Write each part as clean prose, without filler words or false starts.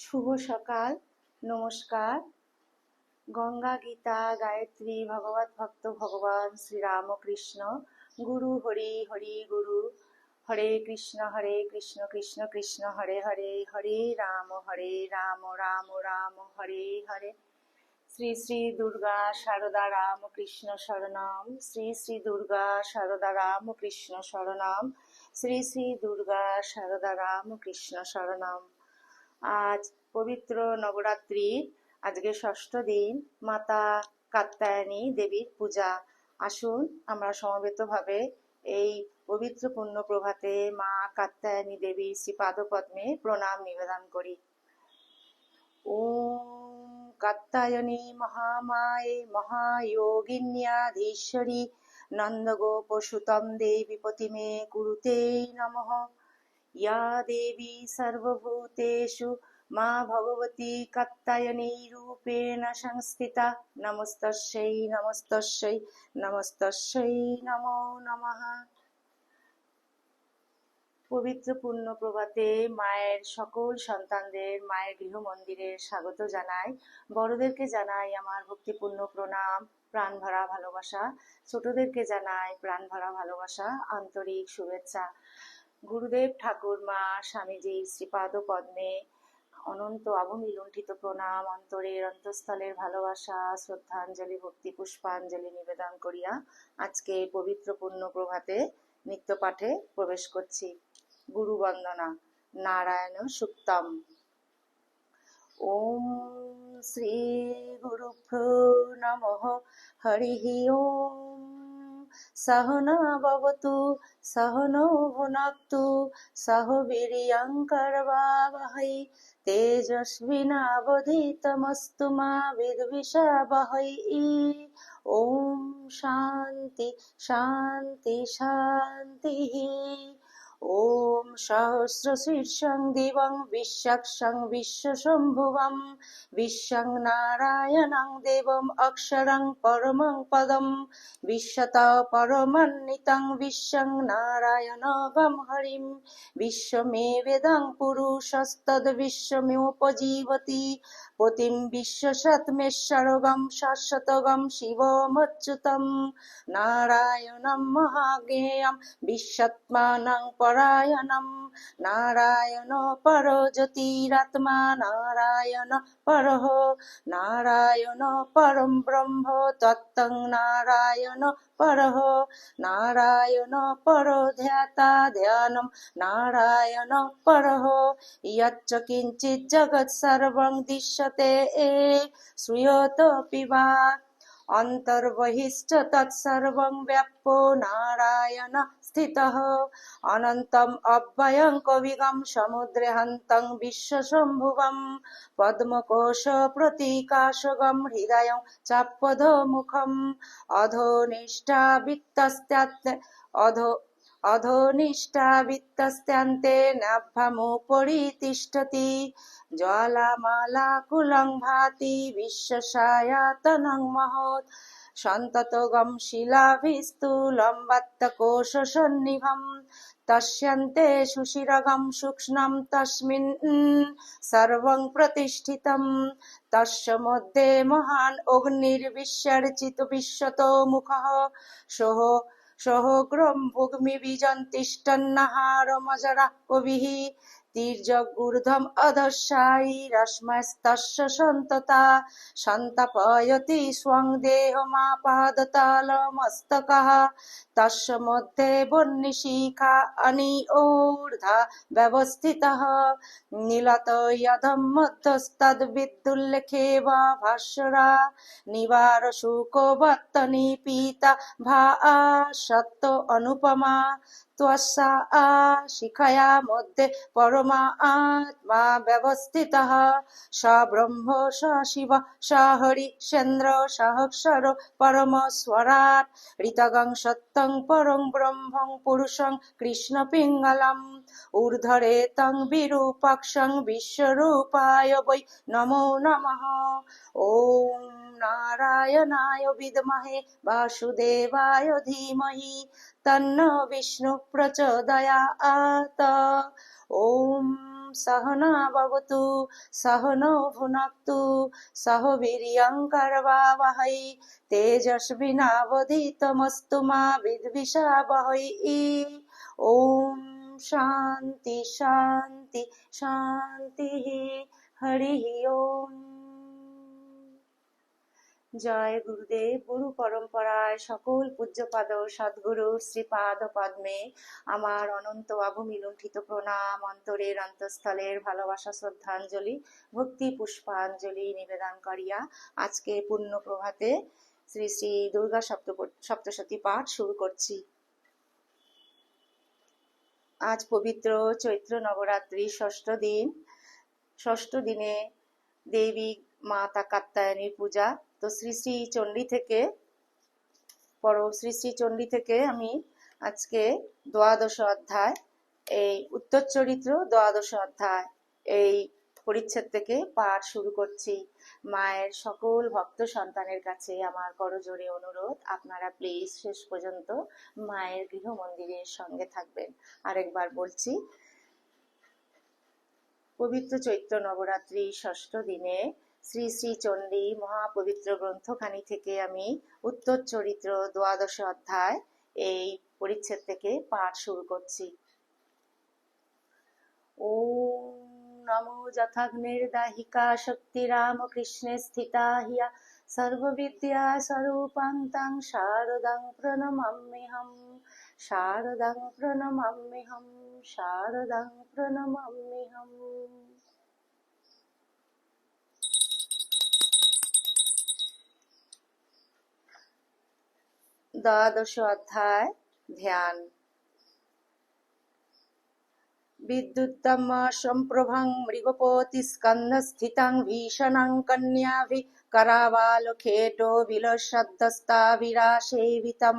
শুভ সকাল, নমস্কার। গঙ্গা, গীতা, গায়ত্রী, ভগবত ভক্ত ভগবান শ্রীরামকৃষ্ণ, গুরু হরি হরি গুরু, হরে কৃষ্ণ কৃষ্ণ কৃষ্ণ হরে হরে, হরে রাম রাম রাম হরে হরে। শ্রী শ্রী দুর্গা শারদা রাম কৃষ্ণ শরণম, শ্রী শ্রী দুর্গা শারদা রাম কৃষ্ণ শরণম, শ্রী শ্রী দুর্গা শারদা রাম কৃষ্ণ শরণম। আজ পবিত্র নবরাত্রির আজকে ষষ্ঠ দিন, মাতা কাত্যায়নী দেবীর পূজা। আসুন আমরা সমবেতভাবে এই পবিত্র পুণ্য প্রভাতে মা কাত্যায়নী দেবীর শ্রীপাদপদ্মে প্রণাম নিবেদন করি। ওম কাত্যায়নী মহামায়ে মহাযোগিন্যাধীশ্বরী নন্দগোপসুতম দেবী প্রতিমে কুরুতে নমঃ। या देवी सर्वभूतेषु मा भगवती कात्यायनी रूपेण संस्थिता नमस्तस्यै नमस्तस्यै नमस्तस्यै नमो नमः। পবিত্র পুণ্য প্রভাতে মায়ের সকল সন্তানদের মায়ের গৃহ মন্দিরে স্বাগত জানাই। বড়দেরকে জানাই আমার ভক্তিপূর্ণ প্রণাম, প্রাণ ভরা ভালোবাসা। ছোটদেরকে জানাই প্রাণ ভরা ভালোবাসা, আন্তরিক শুভেচ্ছা। গুরুদেব ঠাকুরমা স্বামীজির শ্রীপাদ পদ্মে অনন্ত অবমিলুণ্ঠিত প্রণাম, অন্তরের অন্তঃস্থলের ভালোবাসা, শ্রদ্ধাঞ্জলি, ভক্তি পুষ্পাঞ্জলি নিবেদন করিয়া আজকে পবিত্র পুণ্য প্রভাতে নিত্য পাঠে প্রবেশ করছি। গুরু বন্দনা। নারায়ণ সুক্তম। ওম শ্রী গুরুভ্যো নমঃ। হরি ওম। सहना भवतु सहनौ भुनक्तु सह वीर्यं करवावहै तेजस्विनावधीतमस्तु मा विद्विषावहै। ओम शांति शांति शांतिः। ओम सहस्रशीर्षं दिवं विश्वक्षं विश्वशम्भुवं विश्वं नारायणं देवम् अक्षरं परमं पदं विश्वतः परमन्वितं विश्वं नारायणं हरिं विश्वमेवेदं पुरुषस्तद्विश्वमुपजीवति पतिं विश्वसत्मेश्वरगं शाश्वतगं शिवमच्युतं नारायणं महाज्ञेयं विश्वात्मानं परायणं नारायण परो ज्योतिरात्मा नारायण परः नारायण परं ब्रह्म तत्तं नारायण परः नारायण परो ध्याता ध्यानं नारायण परः यच्च किञ्चित् जगत् सर्वं दृश्यते श्रूयतेऽपि वा अन्तर्बहिश्च तत्सर्वं व्याप्तो नारायण स्थितः अनन्तम् अव्ययं कविगं समुद्रहन्तं विश्वशम्भुवं पद्मकोश प्रतीकाशगं हृदयं चापदमुखम् अधोनिष्ठावित्तस्त्यान्ते नाभ्यामुपरि तिष्ठति ज्वालामालाकुलं भाति विश्वसायतनं महत् सन्ततगं शिलाभिस्थूलं वत्तकोशसन्निभं तस्यान्ते सुशिरगं सूक्ष्मं तस्मिन् सर्वं प्रतिष्ठितं तस्य मध्ये महान् अग्निर्विसर्जितो विश्वतो मुखः सोऽग्रं भुग्मिविजन्तिष्ठन्नहारमजरः कविः तीर्यगूर्ध्वम् अधश्चायैरस्मस्तस्य सन्तता सन्तापयति स्वं देहमापादतालमस्तकः तस्य मध्ये वह्निशिखा अनिऊर्ध्वा व्यवस्थितः नीलतयधं मध्यस्तद्विदुल्लेखे वा भास्वरा निवारशुकोवत्तनिपीता भासत्त अनुपमा त्वसा शिखया मध्ये परमा आत्मा व्यवस्थितः स ब्रह्म स शिव स हरि चन्द्र सहस्र परमस्वराट् ऋतगं सत्यं परं ब्रह्मं पुरुषं कृष्णपिङ्गलम् ऊर्ध्वरेतं विरूपाक्षं विश्वरूपाय वै नमो नमः। ॐ नारायणाय विद्महे वासुदेवाय धीमहि तन्नो विष्णु प्रचोदयात्। ॐ सहना भवतु सहनौ भुनक्तु सह वीर्यं करवावहै तेजस्विनावधीतमस्तु मा विद्विषावहै। ओम शांति शांति शांति। हरि ओम। জয় গুরুদেব। গুরু পরম্পরায় সকল পূজ্যপাদ সদ্গুরু শ্রীপাদ পদ্মে আমার অনন্ত অভূমি লুণ্ঠিত প্রণাম, অন্তরের অন্তঃস্থলের ভালোবাসা শ্রদ্ধাঞ্জলি ভক্তি পুষ্পাঞ্জলি নিবেদন করিয়া আজকে পূর্ণ প্রভাতে শ্রী শ্রী দুর্গা সপ্তশতী পাঠ শুরু করছি। আজ পবিত্র চৈত্র নবরাত্রি ষষ্ঠ দিনে দেবী মাতা কাত্যায়নীর পূজা। তো শ্রী শ্রী চণ্ডী থেকে আমি আজকে দ্বাদশ অধ্যায়, এই উত্তর চরিত্র দ্বাদশ অধ্যায় এই পরিচ্ছেদ থেকে পাঠ শুরু করছি। মায়ের সকল ভক্ত সন্তানের কাছে আমার করজোড়ে অনুরোধ, আপনারা প্লিজ শেষ পর্যন্ত মায়ের গৃহ মন্দিরের সঙ্গে থাকবেন। আরেকবার বলছি, পবিত্র চৈত্র নবরাত্রি ষষ্ঠ দিনে শ্রী শ্রী চণ্ডী মহাপবিত্র গ্রন্থখানি থেকে আমি উত্তর চরিত্র দ্বাদশ অধ্যায় এই পরিচ্ছেদ থেকে পাঠ শুরু করছি। ওম নমো যথাগ্নির্দাহিকা শক্তি রামকৃষ্ণে স্থিতা হিয়া সর্ববিদ্যা স্বরূপান্তাং শারদাং প্রণমাম্যহম শারদাং প্রণমাম্যহম শারদাং প্রণমাম্যহম। দ্বাদশ অধ্যায় ধ্যান। বিদ্যুত্তম সম্প্রভং মৃগপতি স্কন্ধ স্থিতং ভীষণং কন্যাভি करावालखेटो विलसद्दस्ताभिरासेवितं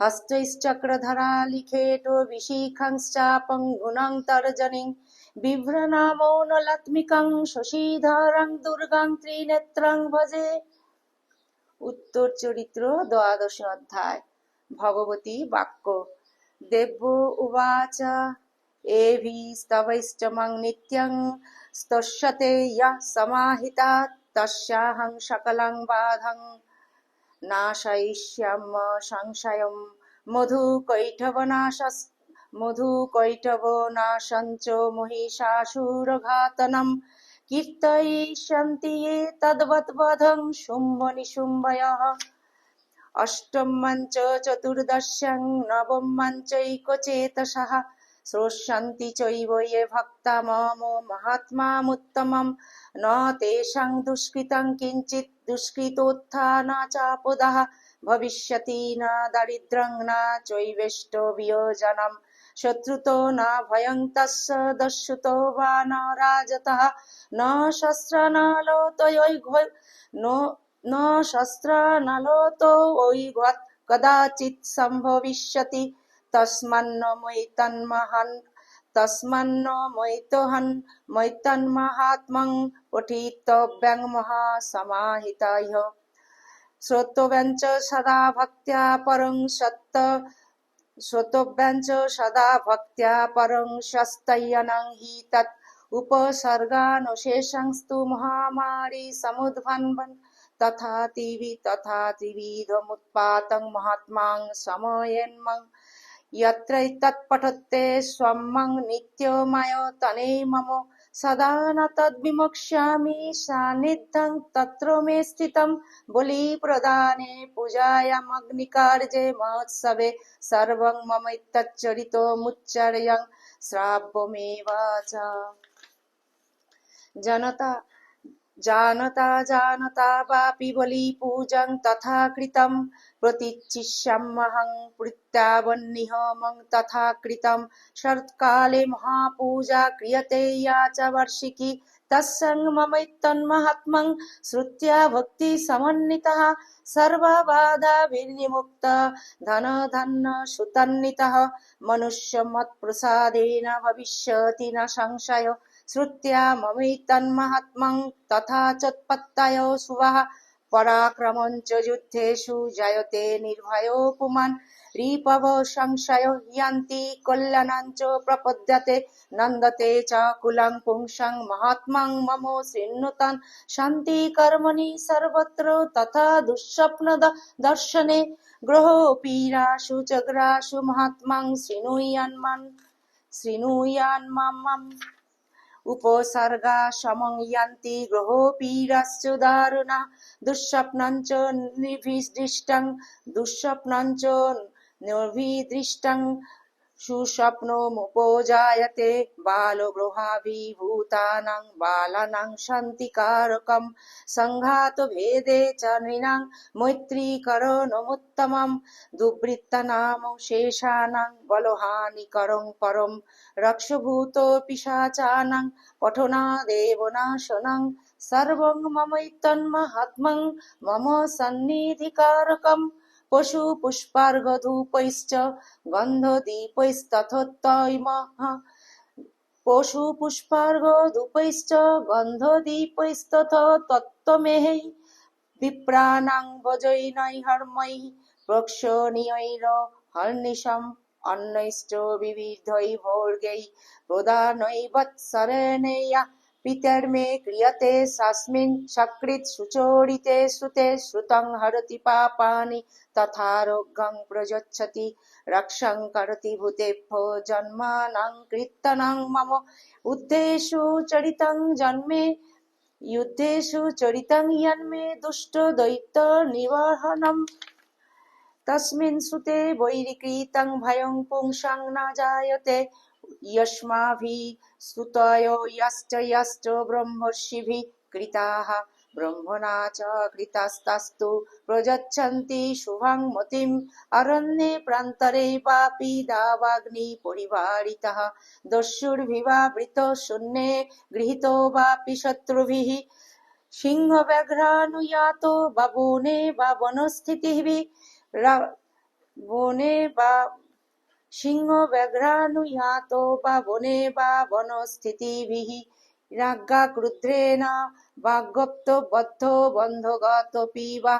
हस्तैश्चक्रधरा लिखेटो विशिखंश्चापं गुणं तर्जनीं बिभ्रणामौनलात्मिकं शशीधरं दुर्गां त्रिनेत्रं भजे। উত্তর চরিত্র দ্বাদশ অধ্যায়। ভগবতী বাক্য। দেব্য উবাচ এভিস্তবৈষ্টমং নিত্যং স্তস্যতে ইয়ঃ সমাহিতা তস্যাহং সকলং বাধং নাশয়িষ্যাম্য সংশয়ম মধুকৈটবনাশঞ্চ মহিষাসুরঘাতনম কীর্তয়িষ্যন্তি ये तद्वद्वधं शुम्भनिशुम्भयः। अष्टमं च चतुर्दश्यं नवमं चैकचेतसः श्रोष्यन्ति चैव ये भक्ता मम महात्म्यमुत्तमं न तेषां दुष्कृतं किञ्चित् दुष्कृतोत्थानचापदः भविष्यति न दारिद्र्यं न चैवेष्टवियोजनम् शत्रुतो न भयं तस्य दस्युतो वा न राजतः न शस्त्रानलोतो कदाचित् सम्भविष्यति तस्मान्नमैतन्महात्मं पठितव्यं महासमाहितैः श्रोतव्यं च सदा भक्त्या परं शस्तयनं हि तत् उपसर्गानुशेषंस्तु महामारी समुद्भवन् तथा त्रिविधमुत्पातं महात्मां समयेन्मं यत्र तत्पठते स्वमं नित्यमयतने मम सदा न तद्विमोक्ष्यामि सान्निध्यं तत्र मे स्थितं बलिप्रदाने पूजायामग्निकार्ये महोत्सवे सर्वं मम तच्चरितमुच्चार्यं श्राव्यमेव च। जानता वापि बलिपूजं तथा कृतं प्रतिचिष्याम्यहं प्रत्यावन्निहमं तथा कृतं शरत्काले महापूजा क्रियते या च वार्षिकी तस्सं ममैतन्महात्मं श्रुत्या भक्तिसमन्वितः सर्वबाधाभिर्विमुक्तः धनधान्यसुतान्वितः मनुष्यमत्प्रसादेन भविष्यति न संशयो श्रुत्या ममैतन्महात्मं तथा चोत्पत्तयो शुभः पराक्रमञ्च युद्धेषु जयते निर्भयो पुमान् रिपव संशयो यान्ति कल्याणाञ्च प्रपद्यते नन्दते च कुलं पुंसां महात्मां मम शृण्वतान् शान्ति कर्मणि सर्वत्र तथा दुःस्वप्न दर्शने ग्रहोऽपीराशु च ग्रासु महात्मां शृणुयान्माम् उपसर्गा समं यान्ति ग्रहोऽपीराश्च दारुणा दुःस्वप्नञ्च निर्भिदृष्टं सुस्वप्नमुपजायते बालगृहाभिभूतानां बालानां शान्तिकारकं सङ्घातभेदे च नृणां मैत्रीकरणमुत्तमं दुर्वृत्तानां शेषाणां बलहानिकरं परं रक्षभूतपिशाचानां पठनादेव नाशनं सर्वं ममैतन्महात्मं मम सन्निधिकारकम् पशुपुष्पार्घधूपैश्च गन्धदीपैस्तथोत्तमः तत्त्वमेः विप्राणां भजनैर्हर्मैः प्रोक्षणीयैर्हर्निशम् अन्नैश्च विविधैः भोगैः प्रदानैर्वत्सरेणया पितर्मे क्रियते तस्मिन् सकृत् सुचरिते श्रुते श्रुतं हरति पापानि तथारोग्यं प्रयच्छति रक्षं करति भूतेभ्यो जन्मानां कीर्तनं मम युद्धेषु चरितं यन्मे दुष्टदैत्यनिवारणम् तस्मिन् सुते वैरिकृतं भयं पुंसां न जायते यस्माभिः स्तुतयो यश्च ब्रह्मर्षिभिः कृताः ब्रह्मणा च कृतास्तस्तु प्रयच्छन्ति शुभां मतिम् अरण्ये प्रान्तरे वापि दावाग्नि परिवारितः दस्युर्भिवावृतो शून्ये गृहीतो वापि शत्रुभिः सिंहव्याघ्रानुयातो वा वने वा वनस्थितिः सिंहव्याघ्रानुयातो वा वने वा वनस्थितिभिः राज्ञाक्रुद्रेण वाग्गप्तो बद्धो बन्धगतोऽपि वा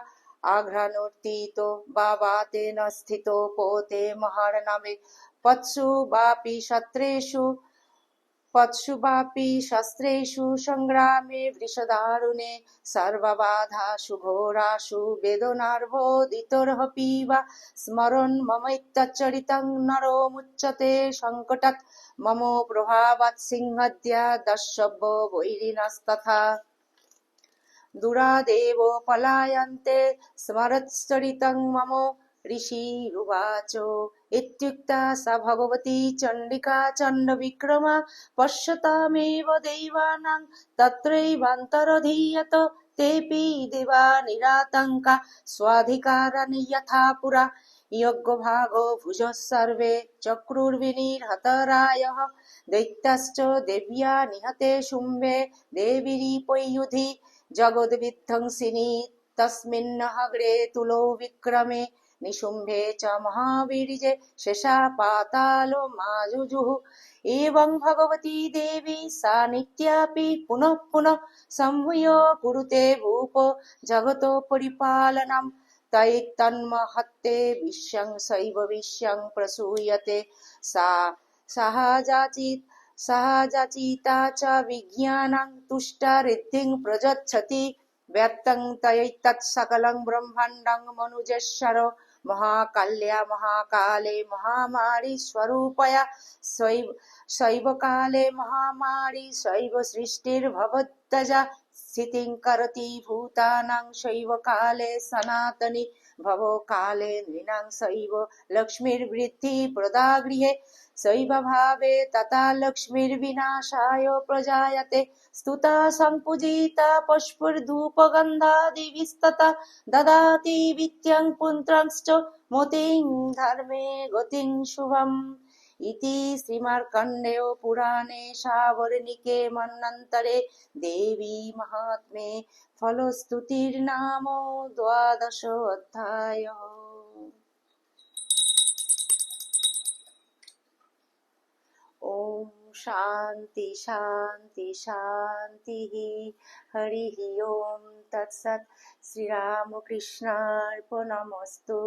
आघ्राणोत्थितो वा वातेन स्थितो पोते महार्णवे पत्सु वापि शस्त्रेषु संग्रामे वृषदारुणे सर्वबाधासु घोरासु वेदनार्भोदितोरपि वा स्मरन् ममैतच्चरितं नरो मुच्यते सङ्कटात् मम प्रभावात् सिंहद्या दशभ्यो वैरिणस्तथा दुरादेव पलायन्ते स्मरच्चरितं मम ऋषिरुवाच इत्युक्ता सा भगवती चण्डिका चण्डविक्रमा पश्यतामेव देवानां तत्रैवान्तरधीयत तेऽपि देवा निरातङ्का स्वाधिकारान् यथा पुरा यज्ञभागो भुजः सर्वे चक्रुर्विनिर्हतरायः दैत्याश्च देव्या निहते शुम्भे देवीरिपयुधि जगद्विध्वंसिनी तस्मिन्नग्रे तुलो विक्रमे निशुम्भे च महावीर्ये शेषा पातालो माजुजुः एवं भगवती देवी सा नित्यापि पुनः पुनः संभूय कुरुते भूप जगतो परिपालनम् तैतन्महत्ते विश्वं सैव विश्वं प्रसूयते सा सहजाचिता च विज्ञानं तुष्टा रिद्धिं प्रयच्छति व्यक्तं तैतत्सकलं ब्रह्माण्डं मनुजेश्वर महाकाल्या महाकाले महामारी स्वरूपया शैव काले महामारी शैव सृष्टिर्भवद्दजा स्थितिं करति भूतानां शैव काले सनातनी भवो काले नृणां शैव लक्ष्मीर्वृद्धि प्रदा गृहे शैव भावे तथा लक्ष्मीर्विनाशाय प्रजायते स्तुता संपूजिता पुष्पैर्धूपगन्धादिभिस्तथा ददाति वित्तं पुत्रंश्च मतिं धर्मे गतिं शुभम् इति श्रीमार्कण्डेय पुराणे सावर्णिके मन्वन्तरे देवी महात्म्ये फलस्तुतिर्नाम 12 अध्यायः। ॐ শান্তি শান্তি শান্তি। হরি ওম তৎসৎ। শ্রীরামকৃষ্ণার্পণমস্তু।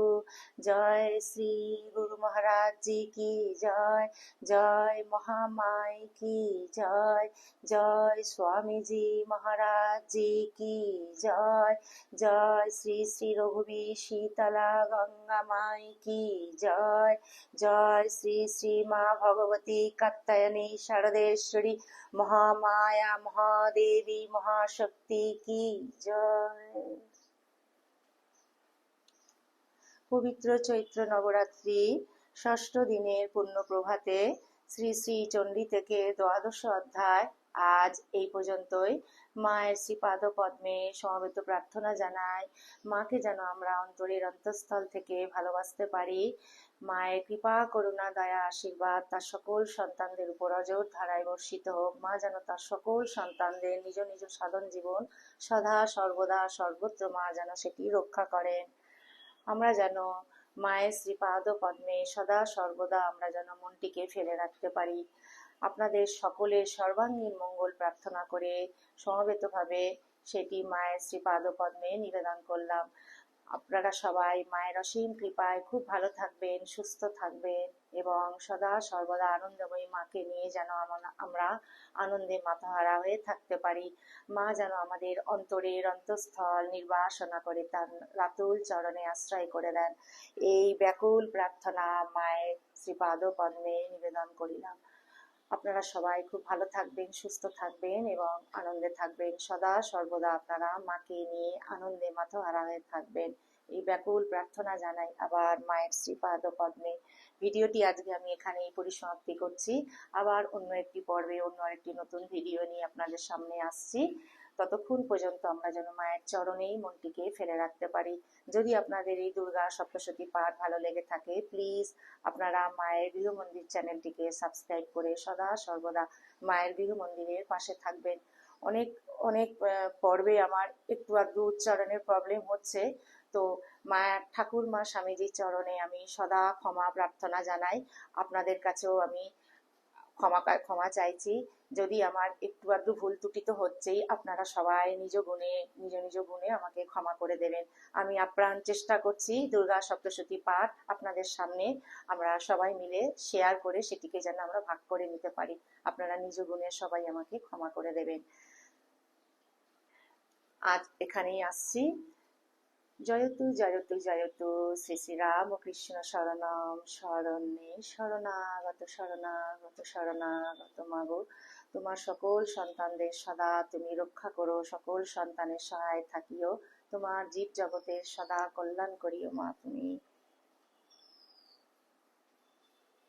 জয় শ্রী গুরু মহারাজ জি কি জয়। জয় মহামাই কি জয়। জয় স্বামীজি মহারাজ জি কি জয়। জয় শ্রী শ্রী রঘুবীর শীতলা গঙ্গা মাই কি জয়। জয় শ্রী শ্রী মা ভগবতী কাত্যায়নী শারদেশ্বরী মহামায়া মহাদেবী মহাশক্তি কি জয়। পবিত্র চৈত্র নবরাত্রি ষষ্ঠ দিনের পুণ্য প্রভাতে শ্রী শ্রী চণ্ডী থেকে দ্বাদশ অধ্যায় আজ এই পর্যন্তই। মায়ের শ্রীপাদ পদ্মে সমবেত প্রার্থনা জানাই, মাকে যেন আমরা অন্তরের অন্তঃস্থল থেকে ভালোবাসতে পারি। মায়ের কৃপা করুণা দয়া আশীর্বাদ তার সকল সন্তানদের উপর অজর ধারায় বর্ষিত হোক। মা যেন তার সকল সন্তানদের নিজ নিজ সাধন জীবন সদা সর্বদা সর্বত্র মা যেন সেটি রক্ষা করেন। আমরা যেন মায়ের শ্রীপাদ পদ্মে সদা সর্বদা আমরা যেন মনটিকে ফেলে রাখতে পারি। আপনাদের সকলের সর্বাঙ্গীন মঙ্গল প্রার্থনা করে সমবেতভাবে সেটি মায়ের শ্রীপাদ পদ্মে নিবেদন করলাম। আপনারা সবাই মায়ের অসীম কৃপায় খুব ভালো থাকবেন, সুস্থ থাকবেন এবং সদা সর্বদা আনন্দময়ী মাকে নিয়ে যেন আমরা আনন্দে মাথাহারা হয়ে থাকতে পারি। মা যেন আমাদের অন্তরের অন্তঃস্থল নির্বাসনা করে তার রাতুল চরণে আশ্রয় করে দেন। এই ব্যাকুল প্রার্থনা মায়ের শ্রীপাদ পদ্মে নিবেদন করিলাম। আপনারা সবাই খুব ভালো থাকবেন, সুস্থ থাকবেন এবং আনন্দে থাকবেন। সদা সর্বদা আপনারা মাকে নিয়ে আনন্দে মাথাহারা হয়ে থাকবেন, এই ব্যাকুল প্রার্থনা জানাই আবার মায়ের শ্রীপাদ পদ্মে। ভিডিওটি আজকে আমি এখানেই পরিসমাপ্তি করছি। আবার অন্য একটি পর্বে অন্য আরেকটি নতুন ভিডিও নিয়ে আপনাদের সামনে আসছি। ততক্ষণ পর্যন্ত আমরা যেন মায়ের চরণেই মনটিকে ফেলে রাখতে পারি। যদি আপনাদের এই দুর্গা সপ্তশতী পাঠ ভালো লেগে থাকে, প্লিজ আপনারা মায়ের গৃহ মন্দির চ্যানেলটিকে সাবস্ক্রাইব করে সদা সর্বদা মায়ের গৃহ মন্দিরের পাশে থাকবেন। অনেক অনেক পর্বে আমার একটু আধটু উচ্চারণের প্রবলেম হচ্ছে, তো মায়ের ঠাকুরমা স্বামীজির চরণে আমি সদা ক্ষমা প্রার্থনা জানাই। আপনাদের কাছেও আমি ক্ষমা চাইছি। যদি আমার একটু আধটু ভুল ত্রুটি তো হচ্ছেই, আপনারা সবাই নিজ নিজ গুণে আমাকে ক্ষমা করে দেবেন। আমি আপ্রাণ চেষ্টা করছি দুর্গা সপ্তশতী পাঠ আপনাদের সামনে আমরা সবাই মিলে শেয়ার করে সেটিকে যেন আমরা ভাগ করে নিতে পারি। আপনারা নিজ গুণে সবাই আমাকে ক্ষমা করে দেবেন। আজ এখানেই আসছি। জয়তু জয়তু জয়তু শ্রী শ্রী রামকৃষ্ণ শরণম শরণ্যে শরণাগত শরণাগত শরণাগত মাগো। তোমার সকল সন্তানদের সদা তুমি রক্ষা করো, সকল সন্তানের সহায় থাকিও, তোমার জীব জগতের সদা কল্যাণ করিও মা তুমি।